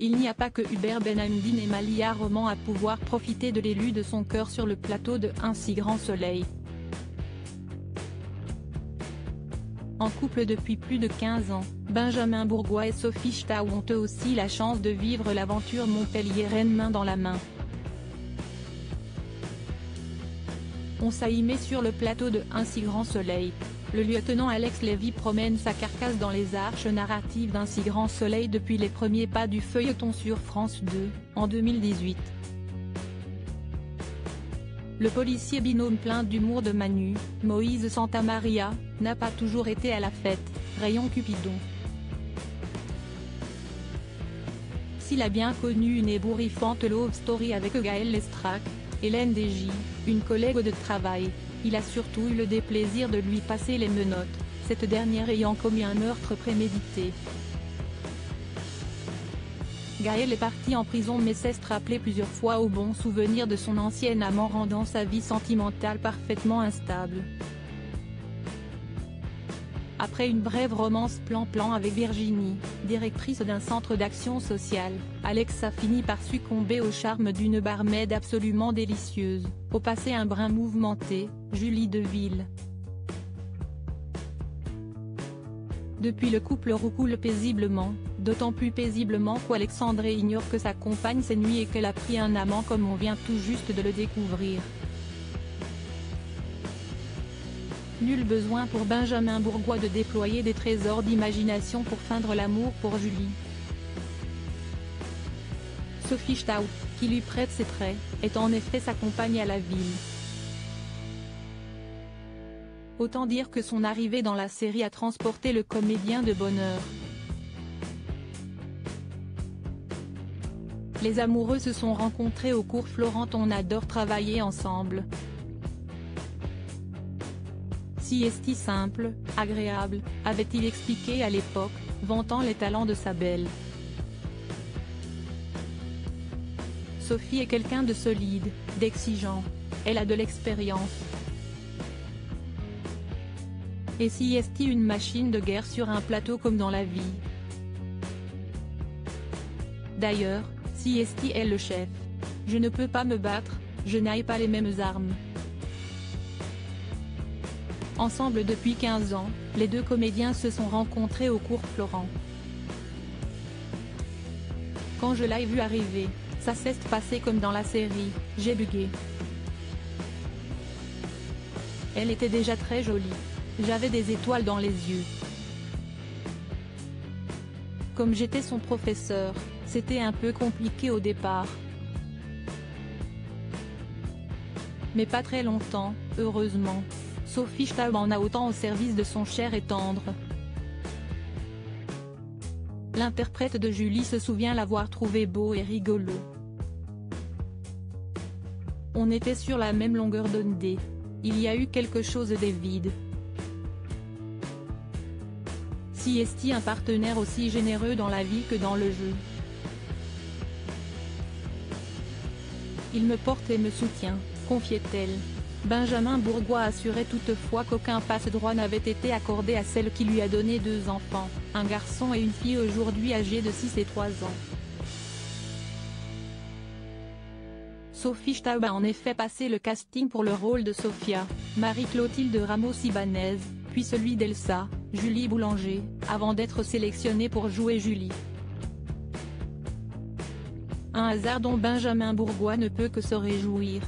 il n'y a pas que Hubert Benhamdine et Malia Roman à pouvoir profiter de l'élu de son cœur sur le plateau de Un si grand soleil. En couple depuis plus de 15 ans, Benjamin Bourgois et Sophie Staud ont eux aussi la chance de vivre l'aventure montpelliéraine main dans la main. On s'y met sur le plateau de Un si grand soleil. Le lieutenant Alex Lévy promène sa carcasse dans les arches narratives d'Un si grand soleil depuis les premiers pas du feuilleton sur France 2, en 2018. Le policier binôme plein d'humour de Manu, Moïse Santamaria, n'a pas toujours été à la fête, rayon Cupidon. S'il a bien connu une ébouriffante love story avec Gaël Lestrac, Hélène Desgy, une collègue de travail, il a surtout eu le déplaisir de lui passer les menottes, cette dernière ayant commis un meurtre prémédité. Gaël est parti en prison mais s'est rappelé plusieurs fois au bon souvenir de son ancien amant rendant sa vie sentimentale parfaitement instable. Après une brève romance plan-plan avec Virginie, directrice d'un centre d'action sociale, Alex a fini par succomber au charme d'une barmaid absolument délicieuse, au passé un brin mouvementé, Julie Deville. Depuis le couple roucoule paisiblement, d'autant plus paisiblement qu'Alexandre ignore que sa compagne s'ennuie et qu'elle a pris un amant comme on vient tout juste de le découvrir. Nul besoin pour Benjamin Bourgois de déployer des trésors d'imagination pour feindre l'amour pour Julie. Sophie Staud, qui lui prête ses traits, est en effet sa compagne à la ville. Autant dire que son arrivée dans la série a transporté le comédien de bonheur. Les amoureux se sont rencontrés au cours Florent. On adore travailler ensemble. Si est-il simple, agréable, avait-il expliqué à l'époque, vantant les talents de sa belle. Sophie est quelqu'un de solide, d'exigeant. Elle a de l'expérience. Et si est-il une machine de guerre sur un plateau comme dans la vie. D'ailleurs, si est-il est le chef. Je ne peux pas me battre, je n'ai pas les mêmes armes. Ensemble depuis 15 ans, les deux comédiens se sont rencontrés au cours Florent. Quand je l'ai vu arriver, ça s'est passé comme dans la série, j'ai bugué. Elle était déjà très jolie. J'avais des étoiles dans les yeux. Comme j'étais son professeur, c'était un peu compliqué au départ. Mais pas très longtemps, heureusement. Sophie Staud en a autant au service de son cher et tendre. L'interprète de Julie se souvient l'avoir trouvé beau et rigolo. On était sur la même longueur d'onde. Il y a eu quelque chose de vide. Si est-il un partenaire aussi généreux dans la vie que dans le jeu. Il me porte et me soutient, confiait-elle. Benjamin Bourgois assurait toutefois qu'aucun passe-droit n'avait été accordé à celle qui lui a donné 2 enfants, un garçon et une fille aujourd'hui âgés de 6 et 3 ans. Sophie Staud a en effet passé le casting pour le rôle de Sophia, Marie-Clotilde Ramos-Ibanez, puis celui d'Elsa, Julie Boulanger, avant d'être sélectionnée pour jouer Julie. Un hasard dont Benjamin Bourgois ne peut que se réjouir.